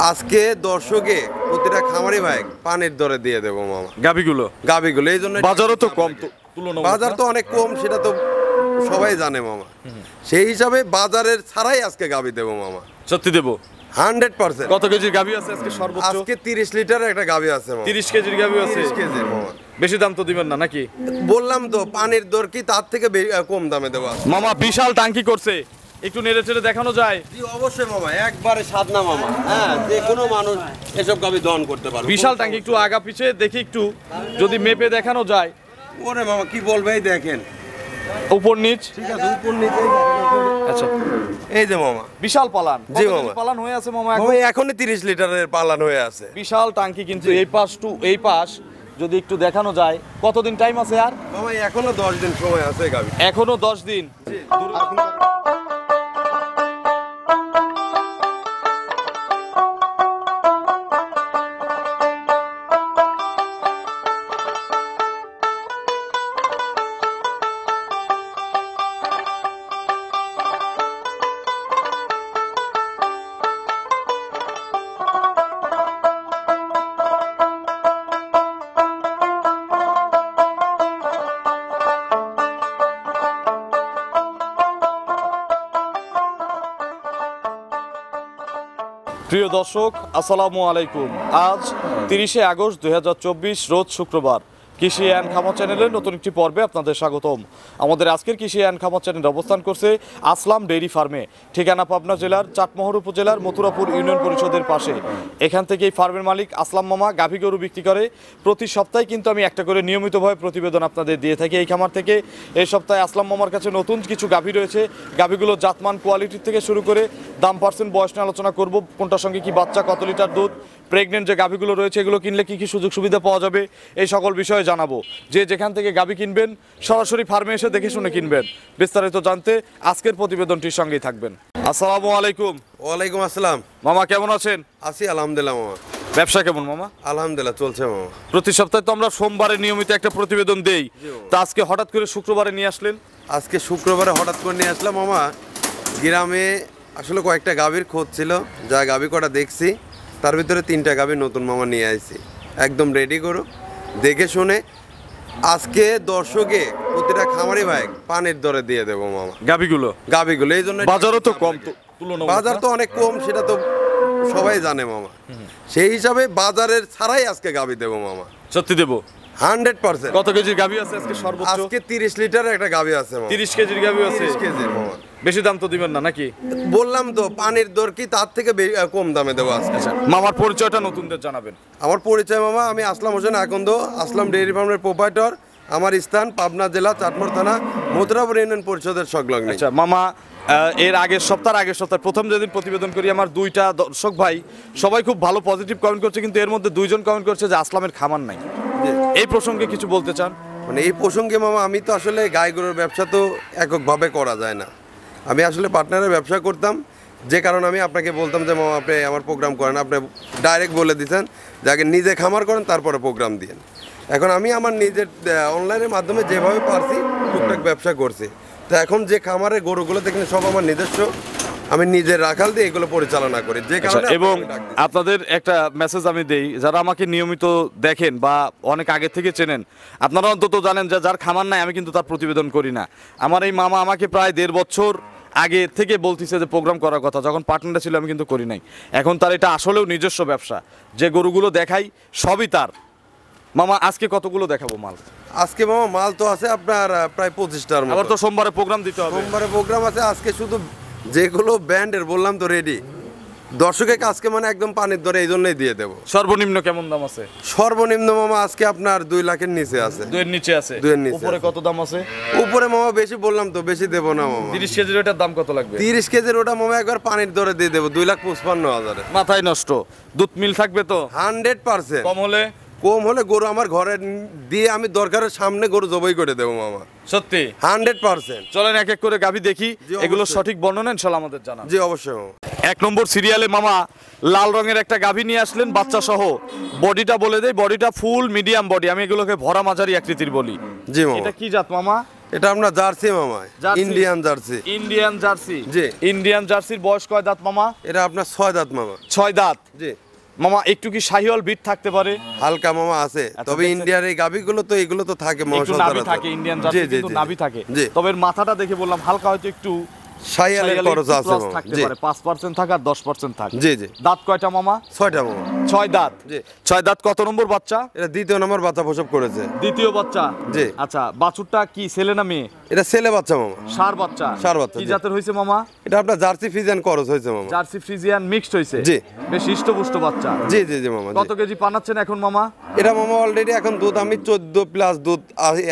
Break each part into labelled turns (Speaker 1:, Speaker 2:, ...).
Speaker 1: আজকে দর্শকে প্রতিটা খামারি ভাই পানির দরে দিয়ে দেবো মামা গাভিগুলো এই জন্য
Speaker 2: বাজারও তো কম তুলনামূলক
Speaker 1: বাজার তো অনেক কম, সেটা তো সবাই জানে মামা। সেই হিসাবে বাজারের ছাড়াই আজকে গাভি দেবো মামা।
Speaker 2: সত্যি দেবো
Speaker 1: 100%।
Speaker 2: কত কেজির গাভি আছে আজকে সর্বোচ্চ?
Speaker 1: আজকে 30 লিটারের একটা গাভি আছে মামা।
Speaker 2: 30 কেজির গাভি আছে?
Speaker 1: 30 কেজি মামা।
Speaker 2: বেশি দাম তো দিবেন না নাকি?
Speaker 1: বললাম তো পানির দর কি তার থেকে কম দামে দেবো আজকে।
Speaker 2: মামা বিশাল টাঙ্কি করছে, একটু নেড়ে চেড়ে দেখানো যায়?
Speaker 1: জি অবশ্যই মামা, একবারে স্বাদ না মামা। হ্যাঁ, যে কোনো মানুষ এসব গাভি দহন করতে পারবে।
Speaker 2: বিশাল টাঙ্কি, একটু আগা পিছে দেখি, একটু যদি মেপে দেখানো যায়।
Speaker 1: ওরে মামা কি বলবে, এই দেখেন
Speaker 2: উপর নিচ।
Speaker 1: ঠিক আছে, উপর নিচে।
Speaker 2: আচ্ছা,
Speaker 1: এই যে মামা
Speaker 2: বিশাল পালান।
Speaker 1: জি
Speaker 2: কত
Speaker 1: মামা।
Speaker 2: পালান হয়ে আছে মামা?
Speaker 1: মামা এখনই 30 লিটারের পালান হয়ে আছে।
Speaker 2: বিশাল টাঙ্কি কিন্তু এই পাশ টু এই পাশ যদি একটু দেখানো যায়। কতদিন টাইম আছে আর?
Speaker 1: মামা এখনো 10 দিন সময় আছে গাভি।
Speaker 2: এখনো 10 দিন। প্রিয় দর্শক, আসসালামু আলাইকুম। আজ 30শে আগস্ট 2024 রোজ শুক্রবার। কৃষি অ্যান্ড খামার চ্যানেলের নতুন একটি পর্বে আপনাদের স্বাগতম। আমাদের আজকের কৃষি অ্যান্ড খামার চ্যানেল অবস্থান করছে আসলাম ডেইরি ফার্মে, ঠিকানা পাবনা জেলার চাটমোহর উপজেলার মথুরাপুর ইউনিয়ন পরিষদের পাশে। এখান থেকে এই ফার্মের মালিক আসলাম মামা গাভী গরু বিক্রি করে। প্রতি সপ্তাহে কিন্তু আমি একটা করে নিয়মিতভাবে প্রতিবেদন আপনাদের দিয়ে থাকি এই খামার থেকে। এই সপ্তাহে আসলাম মামার কাছে নতুন কিছু গাভী রয়েছে। গাভীগুলো জাতমান, কোয়ালিটির থেকে শুরু করে দাম, পার্সেন্ট, বয়স নিয়ে আলোচনা করব। কোনটার সঙ্গে কি বাচ্চা, কত লিটার দুধ, প্রেগনেন্ট যে গাভীগুলো রয়েছে এগুলো কিনলে কি কি সুযোগ সুবিধা পাওয়া যাবে, এই সকল বিষয়ে জানাবো। যে যেখান থেকে গাভী কিনবেন সরাসরি ফার্মে এসে দেখে শুনে কিনবেন। বিস্তারিত জানতে আজকের প্রতিবেদনটির সঙ্গেই থাকবেন। আসসালামু আলাইকুম।
Speaker 1: ওয়ালাইকুম আসসালাম।
Speaker 2: মামা কেমন আছেন?
Speaker 1: আছি আলহামদুলিল্লাহ মামা।
Speaker 2: ব্যবসা কেমন মামা?
Speaker 1: আলহামদুলিল্লাহ চলছে মামা।
Speaker 2: প্রতি সপ্তাহে তো আমরা সোমবারে নিয়মিত একটা প্রতিবেদন দেই, তা আজকে হঠাৎ করে শুক্রবারে নিয়ে আসলেন?
Speaker 1: আজকে শুক্রবারে হঠাৎ করে নিয়ে আসলাম মামা। গ্রামে আসলে কয়েকটা গাভীর খোঁজ ছিল, যা গাভী কটা দেখছি তার ভিতরে 3টা গাভী নতুন মামা নিয়ে আসছি, একদম রেডি করো দেখে শুনে। আজকে দর্শকে প্রতিটা খামারি ভাই পানির দরে দিয়ে দেবো মামা গাভীগুলো এই জন্য
Speaker 2: বাজারও তো কম তুলনামূলক।
Speaker 1: বাজার তো অনেক কম, সেটা তো সবাই জানে মামা। সেই হিসাবে বাজারের ছাড়াই আজকে গাভী দেবো মামা।
Speaker 2: সত্যি দেবো
Speaker 1: 100%।
Speaker 2: কত কেজির গাভী আছে আজকে সর্বোচ্চ?
Speaker 1: আজকে 30 লিটারের একটা গাভী আছে মামা।
Speaker 2: 30 কেজির গাভী আছে?
Speaker 1: 30 কেজি মামা।
Speaker 2: বেশি দাম তো দিবেন না নাকি?
Speaker 1: বললাম তো পানির দর কি তার থেকে কম দামে দেবো আজকে।
Speaker 2: মামার পরিচয়টা নতুনদের জানাবেন।
Speaker 1: আমার পরিচয় মামা, আমি আসলাম হোসেন আকন্দ, আসলাম ডেইরি ফার্মের প্রোপাইটর। আমার স্থান পাবনা জেলা চাটমোহর থানা মথুরাপুর ইউনিয়ন পরিষদের সংলগ্ন।
Speaker 2: আচ্ছা মামা, এর আগের সপ্তাহ প্রথম যেদিন প্রতিবেদন করি আমার 2টা দর্শক ভাই সবাই খুব ভালো পজিটিভ কমেন্ট করছে, কিন্তু এর মধ্যে 2জন কমেন্ট করছে যে আসলামের খামার নাই। এই প্রসঙ্গে কিছু বলতে চান?
Speaker 1: মানে এই প্রসঙ্গে মামা, আমি তো আসলে গাই গরুর ব্যবসা তো এককভাবে করা যায় না। আমি আসলে পার্টনারের ব্যবসা করতাম, যে কারণে আমি আপনাকে বলতাম যে মামা আপনি আমার প্রোগ্রাম করেন। আপনি ডাইরেক্ট বলে দিচ্ছেন যে আগে নিজে খামার করেন তারপরে প্রোগ্রাম দিন। এখন আমি আমার নিজের অনলাইনের মাধ্যমে যেভাবে পারছি টুকটাক ব্যবসা করছি। তো এখন যে খামারের গরুগুলো দেখলেন সব আমার নিজস্ব, আমি নিজের রাখাল দিয়ে এগুলো পরিচালনা করি, যে কারণে।
Speaker 2: এবং আপনাদের একটা মেসেজ আমি দেই, যারা আমাকে নিয়মিত দেখেন বা অনেক আগে থেকে চেনেন, আপনারা অন্তত জানেন যে যার খামার নাই আমি কিন্তু তার প্রতিবেদন করি না। আমার এই মামা আমাকে প্রায় 1.5 বছর আগে থেকে বলতেছে যে প্রোগ্রাম করার কথা, যখন পার্টনার ছিল আমি কিন্তু করি নাই। এখন তার এটা আসলেও নিজস্ব ব্যবসা, যে গরুগুলো দেখাই সবই তার। মামা আজকে কতগুলো দেখাবো মাল?
Speaker 1: আজকে মামা মাল তো আছে আপনার প্রায় 25টার মতো।
Speaker 2: আবার তো সোমবারে প্রোগ্রাম দিতে হবে।
Speaker 1: সোমবারে প্রোগ্রাম আছে। আজকে শুধু যেগুলো ব্যান্ডের বললাম তো রেডি, দর্শকের আজকে মানে একদম পানির দরে এই জন্যই দিয়ে দেবো।
Speaker 2: সর্বনিম্ন কেমন দাম আছে?
Speaker 1: সর্বনিম্ন মামা আজকে আপনার 2 লাখের নিচে আছে।
Speaker 2: 2 এর নিচে আছে?
Speaker 1: 2 এর নিচে।
Speaker 2: উপরে কত দাম আছে?
Speaker 1: উপরে মামা বেশি বললাম তো, বেশি দেবো না মামা।
Speaker 2: 30 কেজির ওটার দাম কত লাগবে?
Speaker 1: 30 কেজির ওটা মামা একবার পানির দরে দিয়ে দেবো 2,55,000।
Speaker 2: মাথায় নষ্ট। দুধ মিল থাকবে তো?
Speaker 1: 100%।
Speaker 2: কম হলে?
Speaker 1: কম হলে গরু আমার ঘরে দিয়ে আমি দরকারের সামনে গরু জবাই করে দেবো মামা।
Speaker 2: সত্যি?
Speaker 1: 100%।
Speaker 2: চলেন এক এক করে গাভী দেখি, এগুলো সঠিক বর্ণনা ইনশাআল্লাহ আমাদের জানান।
Speaker 1: জি অবশ্যই মামা।
Speaker 2: 1 নম্বর সিরিয়ালে মামা লাল রঙের একটা গাভী নিয়ে আসলেন বাচ্চা সহ। বডিটা বলে দেই, বডিটা ফুল মিডিয়াম বডি, আমি এগুলোকে ভরা মাঝারি আকৃতির বলি।
Speaker 1: জি মামা।
Speaker 2: এটা কি জাত মামা?
Speaker 1: এটা আপনার জার্সি মামা,
Speaker 2: jersey.
Speaker 1: Indian jersey.
Speaker 2: Indian jersey.
Speaker 1: জি।
Speaker 2: ইন্ডিয়ান জার্সির বয়স কয় দাঁত মামা?
Speaker 1: এটা আপনার 6 দাঁত মামা।
Speaker 2: 6 দাঁত।
Speaker 1: জি।
Speaker 2: মামা একটু কি শাহিওয়াল বিট থাকতে পারে?
Speaker 1: হালকা মামা আছে,
Speaker 2: আচ্ছা,
Speaker 1: তবে
Speaker 2: দেখছেন?
Speaker 1: ইন্ডিয়ার এই গাবিগুলো তো এগুলো তো থাকে মামা,
Speaker 2: একটু নাভি থাকে, ইন্ডিয়ান জার্সি কিন্তু নাভি থাকে।
Speaker 1: জি।
Speaker 2: তবে এর মাথাটা দেখে বললাম হালকা হয়তো একটু
Speaker 1: শাহিয়ালের
Speaker 2: শাহিওয়ালের
Speaker 1: খরচ
Speaker 2: একটু
Speaker 1: আছে
Speaker 2: cross
Speaker 1: মামা।
Speaker 2: থাকতে
Speaker 1: জি
Speaker 2: পারে, 5% থাকে আর 10% থাকে।
Speaker 1: জি জি।
Speaker 2: দাঁত কয়টা মামা?
Speaker 1: 6টা মামা।
Speaker 2: 6 দাঁত।
Speaker 1: জি।
Speaker 2: 6 দাঁত কত নম্বর বাচ্চা?
Speaker 1: এটা দ্বিতীয় নম্বর বাচ্চা প্রসব করেছে।
Speaker 2: দ্বিতীয় বাচ্চা।
Speaker 1: জি।
Speaker 2: আচ্ছা, বাছুরটা কি ছেলে না মেয়ে?
Speaker 1: এটা ছেলে বাচ্চা মামা।
Speaker 2: ষাঁড় বাচ্চা।
Speaker 1: ষাঁড় বাচ্চা,
Speaker 2: কি
Speaker 1: জি।
Speaker 2: জাতের হয়েছে মামা?
Speaker 1: এটা আপনার জার্সি ফিজিয়ান খরচ হয়েছে মামা।
Speaker 2: জার্সি ফ্রিজিয়ান মিক্সড হয়েছে।
Speaker 1: জি।
Speaker 2: বেশ হৃষ্টপুষ্ট বাচ্চা।
Speaker 1: জি জি জি মামা।
Speaker 2: কত কেজি পানাচ্ছেন এখন মামা?
Speaker 1: এটা মামা অলরেডি এখন দুধ আমি 14+ দুধ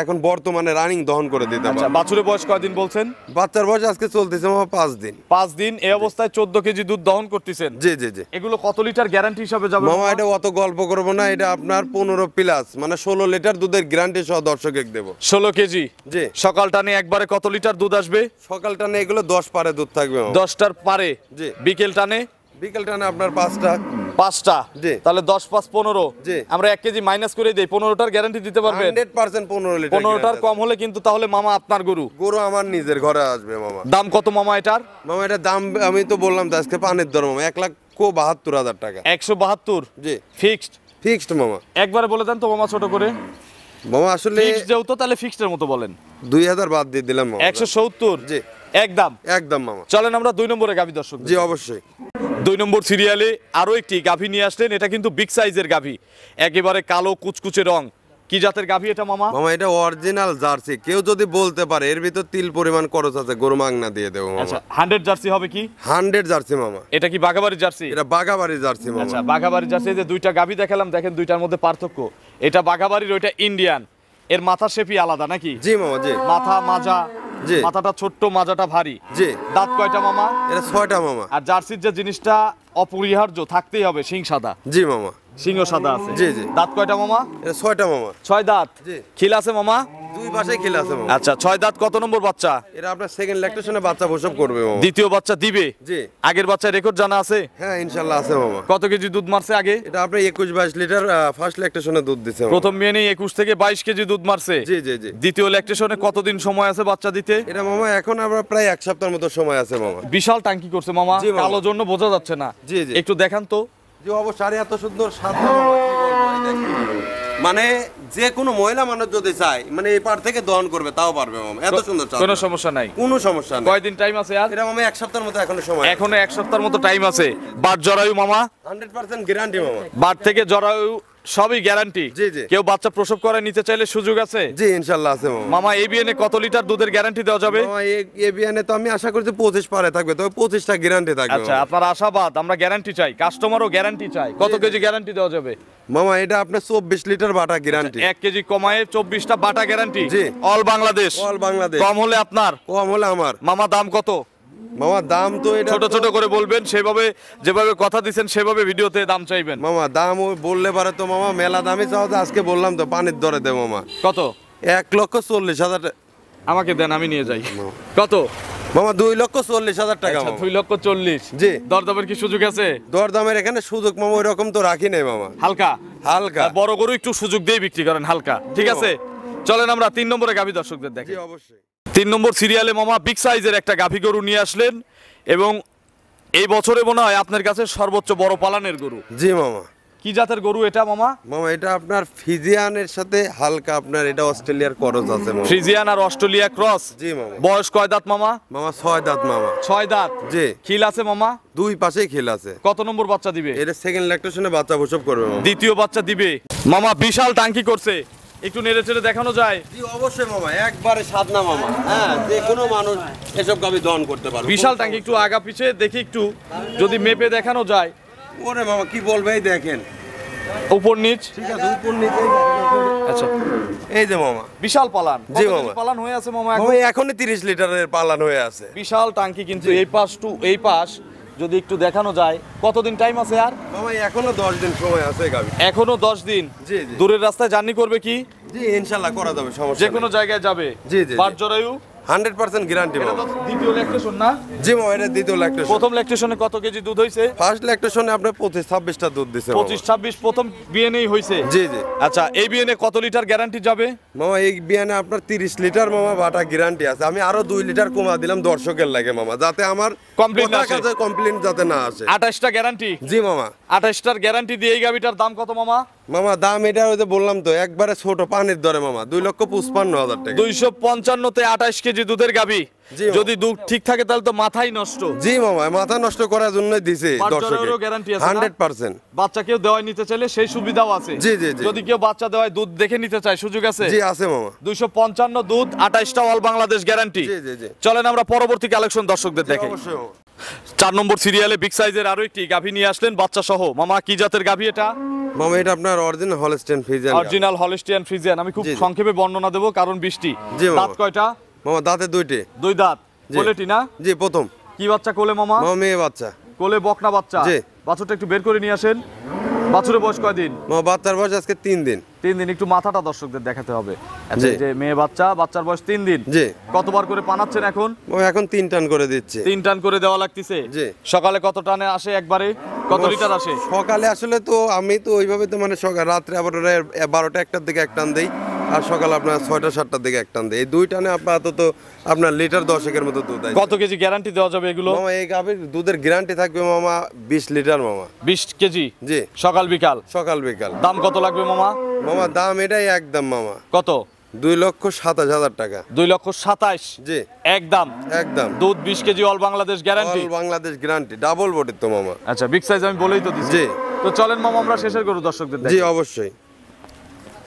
Speaker 1: এখন বর্তমানে রানিং দহন করে দিতে
Speaker 2: আচ্ছা,
Speaker 1: পারবো।
Speaker 2: বাছুরের বয়স কয়দিন বলছেন?
Speaker 1: বাচ্চার বয়স আজকে চলতেছে মামা 5 দিন।
Speaker 2: 5 দিন। এই অবস্থায় 14 কেজি দুধ দহন করতেছেন।
Speaker 1: জি জি জি।
Speaker 2: এগুলো কত লিটার গ্যারান্টি হিসাবে যাবে
Speaker 1: মামা এটা অত গল্প করবো না, এটা আপনার 15+ মানে 16 লিটার দুধের গ্যারান্টি সহ দর্শকে দেবো।
Speaker 2: 16 কেজি।
Speaker 1: জি।
Speaker 2: সকাল টানে একবারে কত লিটার দুধ আসবে?
Speaker 1: সকাল টানে এগুলো 10 পারে দুধ থাকবে মামা।
Speaker 2: 10টার পারে।
Speaker 1: জি।
Speaker 2: বিকেল টানে
Speaker 1: বিকেল টানে আপনার 5টা।
Speaker 2: 5টা।
Speaker 1: জি।
Speaker 2: তাহলে 10 5 15।
Speaker 1: জি।
Speaker 2: আমরা 1 কেজি মাইনাস করে দেই, 15টার গ্যারান্টি দিতে পারবেন?
Speaker 1: 100% 15 লিটার।
Speaker 2: 15টার কম হলে কিন্তু তাহলে মামা আপনার গরু।
Speaker 1: গরু আমার নিজের ঘরে আসবে মামা।
Speaker 2: দাম কত মামা এটার?
Speaker 1: মামা এটা দাম আমি তো বললাম তো আজকে পানির দর মামা 1,72,000 টাকা।
Speaker 2: 172
Speaker 1: জি।
Speaker 2: ফিক্সড।
Speaker 1: ফিক্সড মামা।
Speaker 2: একবারে বলে দেন তো মামা ছোট করে।
Speaker 1: মামা আসলে
Speaker 2: ফিক্সড যেহেতু তাহলে ফিক্সডের মতো বলেন।
Speaker 1: 2000 বাদ দিয়ে দিলাম মামা।
Speaker 2: 170।
Speaker 1: জি।
Speaker 2: একদম।
Speaker 1: একদম মামা।
Speaker 2: চলেন আমরা 2 নম্বরে গাভী দর্শক।
Speaker 1: জি অবশ্যই।
Speaker 2: 2 নম্বর সিরিয়ালে আরো একটি গাভী নিয়ে আসলেন। এটা কিন্তু বিগ সাইজের গাভী, একেবারে কালো কুচকুচে রং। কি জাতের গাভী এটা মামা?
Speaker 1: মামা এটা অরিজিনাল জার্সি। কেউ যদি বলতে পারে এর ভিতর তিল পরিমাণ খরচ আছে, গরু মাংনা দিয়ে দেবো
Speaker 2: আচ্ছা,
Speaker 1: মামা।
Speaker 2: 100 জার্সি হবে কি?
Speaker 1: 100 জার্সি মামা।
Speaker 2: এটা কি বাঘাবাড়ি জার্সি?
Speaker 1: এটা বাগাবাড়ি জার্সি মামা।
Speaker 2: আচ্ছা, বাঘাবাড়ি জার্সি। এই যে 2টা গাভী দেখালাম, দেখেন 2টার মধ্যে পার্থক্য। এটা বাঘাবাড়ির, ওইটা ইন্ডিয়ান। এর মাথার শেপই আলাদা নাকি?
Speaker 1: জি মামা। জি
Speaker 2: মাথা মাজা।
Speaker 1: জি।
Speaker 2: মাথাটা ছোট্ট, মাজাটা ভারী।
Speaker 1: জি।
Speaker 2: দাঁত কয়টা মামা?
Speaker 1: এটা 6টা মামা।
Speaker 2: আর জার্সির যে জিনিসটা অপরিহার্য থাকতেই হবে, সিং সাদা।
Speaker 1: জি মামা।
Speaker 2: সিংহ সাদা আছে।
Speaker 1: জি, জি।
Speaker 2: দাঁত কয়টা মামা?
Speaker 1: এটা 6টা মামা।
Speaker 2: 6 দাঁত।
Speaker 1: জি।
Speaker 2: খিল আছে মামা?
Speaker 1: দুই পাশে খেলে আছে মামা।
Speaker 2: আচ্ছা, 6 দাঁত কত নম্বর বাচ্চা?
Speaker 1: এটা আপনার সেকেন্ড ল্যাকটেশনে বাচ্চা প্রসব করবে মামা।
Speaker 2: দ্বিতীয় বাচ্চা দিবে?
Speaker 1: জি।
Speaker 2: আগের বাচ্চার রেকর্ড জানা আছে?
Speaker 1: হ্যাঁ ইনশাল্লাহ আছে মামা।
Speaker 2: কত কেজি দুধ মারছে আগে?
Speaker 1: এটা আপনার 21-22 লিটার ফার্স্ট ল্যাকটেশনে দুধ দিছে মামা।
Speaker 2: প্রথম মেয়ে নেই 21 থেকে 22 কেজি দুধ মারছে।
Speaker 1: জি জি জি।
Speaker 2: দ্বিতীয় ল্যাকটেশনে কতদিন সময় আছে বাচ্চা দিতে?
Speaker 1: এটা মামা এখন আমরা প্রায় 1 সপ্তাহের মতো সময় আছে মামা।
Speaker 2: বিশাল টাঙ্কি করছে মামা,
Speaker 1: জি মামা।
Speaker 2: কালো জন্য বোঝা যাচ্ছে না।
Speaker 1: জি, জি।
Speaker 2: একটু দেখান তো।
Speaker 1: যে অবশ্যই এত সুন্দর সাদা মামা, কি বলবো, এই দেখেন। মানে যে কোনো মহিলা মানুষ যদি চায় মানে এই পার থেকে দহন করবে তাও পারবে মামা, এত সুন্দর চাদর।
Speaker 2: কোনো সমস্যা নাই।
Speaker 1: কোনো সমস্যা নেই।
Speaker 2: কয়দিন টাইম আছে আর?
Speaker 1: এটা মামা 1 সপ্তাহের মতো এখনো সময়।
Speaker 2: এখনো 1 সপ্তাহের মতো টাইম আছে। বাট জরায়ু মামা?
Speaker 1: 100% গ্যারান্টি মামা।
Speaker 2: বাট থেকে জরায়ু সবই গ্যারান্টি।
Speaker 1: জি, জি।
Speaker 2: কেউ বাচ্চা প্রসব করে নিতে চাইলে সুযোগ আছে?
Speaker 1: জি ইনশাআল্লাহ আছে মামা।
Speaker 2: মামা এবিএন এ কত লিটার দুধের গ্যারান্টি দেওয়া যাবে?
Speaker 1: মামা এই বিয়ানে তো আমি আশা করছি 25 পারে থাকবে, তবে 25টা গ্যারান্টি থাকবে
Speaker 2: আচ্ছা,
Speaker 1: মামা।
Speaker 2: আপনার আশাবাদ, আমরা গ্যারান্টি চাই, কাস্টমারও গ্যারান্টি চাই। কত
Speaker 1: জি, জি।
Speaker 2: কেজি গ্যারান্টি দেওয়া যাবে?
Speaker 1: মামা এটা আপনার 24 লিটার বাটা গ্যারান্টি।
Speaker 2: 1 কেজি কমায় 24টা বাটা গ্যারান্টি।
Speaker 1: জি।
Speaker 2: অল বাংলাদেশ।
Speaker 1: অল বাংলাদেশ।
Speaker 2: কম হলে আপনার।
Speaker 1: কম হলে আমার।
Speaker 2: মামা দাম কত?
Speaker 1: মামা দাম তো এটা
Speaker 2: ছোট ছোট করে বলবেন, সেভাবে যেভাবে কথা দিচ্ছেন সেভাবে ভিডিওতে দাম চাইবেন।
Speaker 1: মামা দাম ওই বললে পারে তো মামা মেলা দামই চাও, যে আজকে বললাম তো পানির দরে দে মামা।
Speaker 2: কত?
Speaker 1: 1,40,000 টাকা।
Speaker 2: আমাকে দেন, আমি নিয়ে যাই। কত?
Speaker 1: মামা 2,40,000 টাকা
Speaker 2: আচ্ছা,
Speaker 1: মামা।
Speaker 2: 2,40,000।
Speaker 1: জি।
Speaker 2: দরদামের কি সুযোগ আছে?
Speaker 1: দরদামের এখানে সুযোগ মামা ওই রকম তো রাখি নাই মামা।
Speaker 2: হালকা।
Speaker 1: হালকা।
Speaker 2: আর বড় গরু একটু সুযোগ দিয়ে বিক্রি করেন হালকা, ঠিক আছে? চলেন আমরা 3 নম্বরে গাভী দর্শকদের
Speaker 1: জি
Speaker 2: দেখি।
Speaker 1: অবশ্যই।
Speaker 2: 3 নম্বর সিরিয়ালে মামা বিগ সাইজের একটা গাভী গরু নিয়ে আসলেন, এবং এই বছরে মনে হয় আপনার কাছে সর্বোচ্চ বড় পালানের গরু।
Speaker 1: জি মামা।
Speaker 2: কি জাতের গরু এটা মামা?
Speaker 1: মামা এটা আপনার ফিজিয়ানের সাথে হালকা আপনার এটা অস্ট্রেলিয়ার করজ আছে মামা।
Speaker 2: ফ্রিজিয়ান আর অস্ট্রেলিয়া ক্রস।
Speaker 1: জি মামা।
Speaker 2: বয়স কয় দাঁত মামা?
Speaker 1: মামা 6 দাঁত মামা।
Speaker 2: 6 দাঁত।
Speaker 1: জি।
Speaker 2: খিল আছে মামা?
Speaker 1: দুই পাশেই খেল আছে।
Speaker 2: কত নম্বর বাচ্চা দিবে?
Speaker 1: এটা সেকেন্ড ল্যাকটেশনে বাচ্চা প্রসব করবে মামা।
Speaker 2: দ্বিতীয় বাচ্চা দিবে। মামা বিশাল টাঙ্কি করছে, একটু নেড়ে চেড়ে দেখানো যায়?
Speaker 1: জি অবশ্যই মামা, একবারে সাদনা মামা। হ্যাঁ, যে কোনো মানুষ এসব গাবি দহন করতে পারবে।
Speaker 2: বিশাল টাঙ্কি, একটু আগা পিছে দেখি, একটু যদি মেপে দেখানো যায়।
Speaker 1: ওরে মামা কি বলবে, এই দেখেন।
Speaker 2: উপর নিচ।
Speaker 1: ঠিক আছে, উপর নিচে।
Speaker 2: আচ্ছা,
Speaker 1: এই যে মামা
Speaker 2: বিশাল পালান।
Speaker 1: জি
Speaker 2: কত
Speaker 1: মামা।
Speaker 2: কেজি পালান হয়ে আছে মামা এখন?
Speaker 1: মামা এখনই 30 লিটারের পালান হয়ে আছে।
Speaker 2: বিশাল টাঙ্কি কিন্তু এই পাশ টু এই পাশ যদি একটু দেখানো যায়। কতদিন টাইম আছে আর?
Speaker 1: মামা এখনো 10 দিন সময় আছে গাবি।
Speaker 2: এখনো 10 দিন।
Speaker 1: জি জি।
Speaker 2: দূরের রাস্তায় জার্নি করবে কি?
Speaker 1: জি ইনশাআল্লাহ করা যাবে, সমস্যা
Speaker 2: যে
Speaker 1: নেই।
Speaker 2: কোনো জায়গায় যাবে।
Speaker 1: জি, জি, জি।
Speaker 2: বাট জরায়ু
Speaker 1: 100% গ্যারান্টি
Speaker 2: এটা
Speaker 1: মামা।
Speaker 2: তো দ্বিতীয় ল্যাকটেশন না?
Speaker 1: জি মামা, এটা দ্বিতীয় ল্যাকটেশন।
Speaker 2: প্রথম ল্যাকটেশনে কত কেজি দুধ হইছে?
Speaker 1: ফার্স্ট ল্যাকটেশনে আপনার 25-26টা দুধ দিছে মামা।
Speaker 2: 25-26 প্রথম বিএনএই হইছে।
Speaker 1: জি জি
Speaker 2: আচ্ছা, এই বিএনএ কত লিটার গ্যারান্টি যাবে?
Speaker 1: মামা, এই বিয়ানে আপনার 30 লিটার মামা বাটা গ্যারান্টি আছে। আমি আরো 2 লিটার কমা দিলাম দর্শকের লাগে মামা, যাতে আমার
Speaker 2: Complaint না আসে।
Speaker 1: কমপ্লেইন যাতে না আসে।
Speaker 2: 28টা গ্যারান্টি।
Speaker 1: জি মামা।
Speaker 2: 28টার গ্যারান্টি দিয়ে এই গাবিটার দাম কত মামা?
Speaker 1: মামা দাম এটা ওই যে বললাম তো, একবারে ছোট পানির দরে মামা, 2,55,000 টাকা।
Speaker 2: 255তে 28 কেজি দুধের গাবি।
Speaker 1: জি মামা।
Speaker 2: যদি দুধ ঠিক থাকে তাহলে তো মাথাই নষ্ট।
Speaker 1: জি মামা, মাথা নষ্ট করার জন্যই দিছে
Speaker 2: বাচ্চারও
Speaker 1: দর্শকের
Speaker 2: guarantee আছে না?
Speaker 1: 100%।
Speaker 2: বাচ্চা কেউ দেওয়াই নিতে চাইলে সেই সুবিধাও আছে।
Speaker 1: জি, জি, জি।
Speaker 2: যদি কেউ বাচ্চা দেওয়ায় দুধ দেখে নিতে চায় সুযোগ আছে।
Speaker 1: জি আছে মামা।
Speaker 2: 255 দুধ, 28টা অল বাংলাদেশ গ্যারান্টি।
Speaker 1: জি, জি, জি।
Speaker 2: চলেন আমরা পরবর্তী কালেকশন দর্শকদের
Speaker 1: জি,
Speaker 2: দেখাই।
Speaker 1: অবশ্যই মামা।
Speaker 2: 4 নম্বর সিরিয়ালে বিগ সাইজের আরো একটি গাভী নিয়ে আসলেন বাচ্চা সহ। মামা কি জাতের গাভী এটা?
Speaker 1: মামা এটা আপনার original Holstein Friesian.
Speaker 2: Original Holstein Friesian. আমি খুব
Speaker 1: জি, জি।
Speaker 2: সংক্ষেপে বর্ণনা দেবো কারণ বৃষ্টি।
Speaker 1: জি, মামা।
Speaker 2: দাঁত কয়টা?
Speaker 1: মামা দাঁতে 2টি।
Speaker 2: 2 দাঁত।
Speaker 1: জি।
Speaker 2: কোলেটি না?
Speaker 1: জি প্রথম।
Speaker 2: কি বাচ্চা কোলে মামা?
Speaker 1: মামা মেয়ে বাচ্চা।
Speaker 2: কোলে বকনা বাচ্চা।
Speaker 1: জি।
Speaker 2: বাছুরটা একটু বের করে নিয়ে আসেন। বাছুরের বয়স কয়দিন?
Speaker 1: মামা বাচ্চার বয়স আজকে 3 দিন।
Speaker 2: 3 দিন। একটু মাথাটা দর্শকদের দেখাতে হবে। আচ্ছা,
Speaker 1: জি।
Speaker 2: এই যে মেয়ে বাচ্চা, বাচ্চার বয়স 3 দিন।
Speaker 1: জি।
Speaker 2: কতবার করে পানাচ্ছেন এখন?
Speaker 1: মামা এখন 3 টান করে দিচ্ছে।
Speaker 2: 3 টান করে দেওয়া লাগতেছে।
Speaker 1: জি।
Speaker 2: সকালে কত টানে আসে একবারে? কত লিটার আসে?
Speaker 1: সকালে আসলে তো আমি তো ওইভাবে তো মানে সকাল রাত্রে আবার 12টা 1টার দিকে এক টান দেই, আর সকাল আপনার 6টা 7টার দিকে এক টান দেই। এই 2 টানে আপাতত আপনার লিটার 10 মতো দুধ হয়।
Speaker 2: কত কেজি গ্যারান্টি দেওয়া যাবে এগুলো?
Speaker 1: মামা এই গাভীর দুধের গ্যারান্টি থাকবে মামা 20 লিটার মামা।
Speaker 2: 20 কেজি
Speaker 1: জি
Speaker 2: সকাল বিকাল।
Speaker 1: সকাল বিকাল।
Speaker 2: দাম কত লাগবে মামা?
Speaker 1: মামা দাম এটাই একদম মামা,
Speaker 2: কত?
Speaker 1: 2,27,000 টাকা।
Speaker 2: 2,27,000
Speaker 1: জি
Speaker 2: একদম।
Speaker 1: একদম।
Speaker 2: দুধ 20 KG all Bangladesh guarantee.
Speaker 1: All Bangladesh guarantee, double বডির তো মামা।
Speaker 2: আচ্ছা, বিগ সাইজ আমি বলেই তো দিছি।
Speaker 1: জি।
Speaker 2: তো চলেন মামা আমরা শেষের গরু দর্শকদের
Speaker 1: জি
Speaker 2: দেখাই।
Speaker 1: অবশ্যই।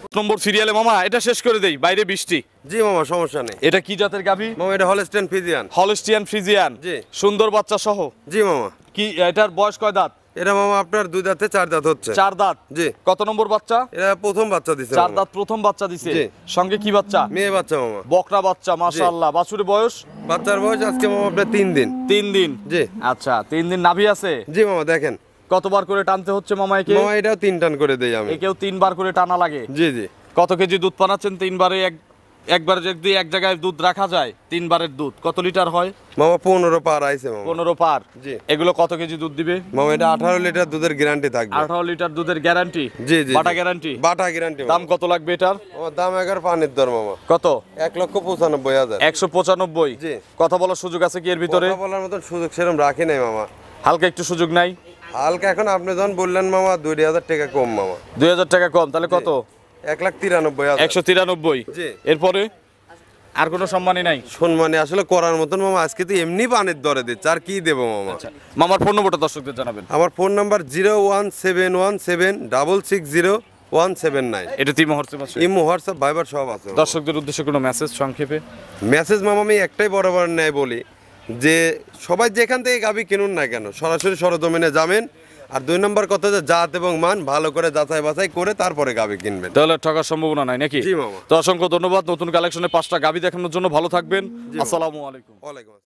Speaker 2: 7 নম্বর সিরিয়ালে মামা এটা শেষ করে দেই, বাইরে বৃষ্টি।
Speaker 1: জি মামা সমস্যা নেই।
Speaker 2: এটা কি জাতের গাভী?
Speaker 1: মামা এটা হলস্টেইন ফ্রিজিয়ান।
Speaker 2: Holstein Friesian.
Speaker 1: জি।
Speaker 2: সুন্দর বাচ্চা সহ।
Speaker 1: জি মামা।
Speaker 2: কি এটার বয়স কয় দাঁত?
Speaker 1: এটা মামা আপনার 2 দাঁতে 4 দাঁত হচ্ছে।
Speaker 2: 4 দাঁত।
Speaker 1: জি।
Speaker 2: কত নম্বর বাচ্চা?
Speaker 1: এটা প্রথম বাচ্চা দিছে
Speaker 2: 4
Speaker 1: মামা।
Speaker 2: দাঁত প্রথম বাচ্চা দিছে।
Speaker 1: জি।
Speaker 2: সঙ্গে কি বাচ্চা?
Speaker 1: মেয়ে বাচ্চা মামা।
Speaker 2: বকরা বাচ্চা, মাশাআল্লাহ। বাছুরের বয়স
Speaker 1: বাচ্চার বয়স আজকে মামা আপনার 3 দিন।
Speaker 2: 3 দিন।
Speaker 1: জি।
Speaker 2: আচ্ছা, 3 দিন নাভি আছে।
Speaker 1: জি মামা দেখেন।
Speaker 2: কতবার করে টানতে হচ্ছে মামা একে?
Speaker 1: মামা এটাও 3 টান করে দেই আমি।
Speaker 2: একেও 3 বার করে টানা লাগে।
Speaker 1: জি জি।
Speaker 2: কত কেজি দুধ পানাচ্ছেন 3 বারে? একবার যদি এক জায়গায় দুধ রাখা যায় 3 বারের দুধ কত লিটার হয়?
Speaker 1: মামা 15 পার আইছে মামা।
Speaker 2: 15 পার।
Speaker 1: জি।
Speaker 2: এগুলো কত কেজি দুধ দিবে?
Speaker 1: মামা এটা 18 লিটার দুধের গ্যারান্টি থাকবে।
Speaker 2: 18 লিটার দুধের গ্যারান্টি।
Speaker 1: জি জি।
Speaker 2: বাটা গ্যারান্টি।
Speaker 1: বাটা গ্যারান্টি।
Speaker 2: দাম কত লাগবে এটার?
Speaker 1: আমার দাম 11 পানির দর মামা।
Speaker 2: কত?
Speaker 1: 1,95,000।
Speaker 2: 195।
Speaker 1: জি।
Speaker 2: কথা বলার সুযোগ আছে কি এর ভিতরে?
Speaker 1: কথা বলার মতন সুযোগ সেরকম রাখি নাই মামা।
Speaker 2: হালকা একটু সুযোগ নাই?
Speaker 1: হালকা এখন আপনি যখন বললেন মামা 2,000 টাকা কম মামা।
Speaker 2: 2000 টাকা কম, তাহলে কত?
Speaker 1: 1,93,000।
Speaker 2: 193।
Speaker 1: জি।
Speaker 2: এরপরে আর কোনো সম্মানই নাই?
Speaker 1: সম্মানে আসলে করার মতন মামা আজকে তো এমনি পানির দরে দিচ্ছে, আর কি দেবো মামা।
Speaker 2: মামার ফোন নম্বরটা দর্শকদের জানাবেন।
Speaker 1: আমার ফোন নাম্বার 01717666179।
Speaker 2: এটা তিন মুহূর্তে আছে।
Speaker 1: ইমো হোয়াটসঅ্যাপ ভাইবার সব আছে।
Speaker 2: দর্শকদের উদ্দেশ্যে কোনো মেসেজ সংক্ষেপে?
Speaker 1: মেসেজ মামা আমি একটাই বরাবর নেয় বলি যে সবাই যেখান থেকে গাবি কিনুন না কেন সরাসরি সরজমিনে যাবেন, আর 2 নম্বর কথা যে জাত এবং মান ভালো করে যাচাই বাছাই করে তারপরে গাবি কিনবেন।
Speaker 2: তাহলে ঠকার সম্ভাবনা নাই নাকি?
Speaker 1: জি মামা।
Speaker 2: তো অসংখ্য ধন্যবাদ নতুন কালেকশনে 5টা গাবি দেখানোর জন্য। ভালো থাকবেন। আসসালামু আলাইকুম।
Speaker 1: ওয়ালাইকুম আসসালাম।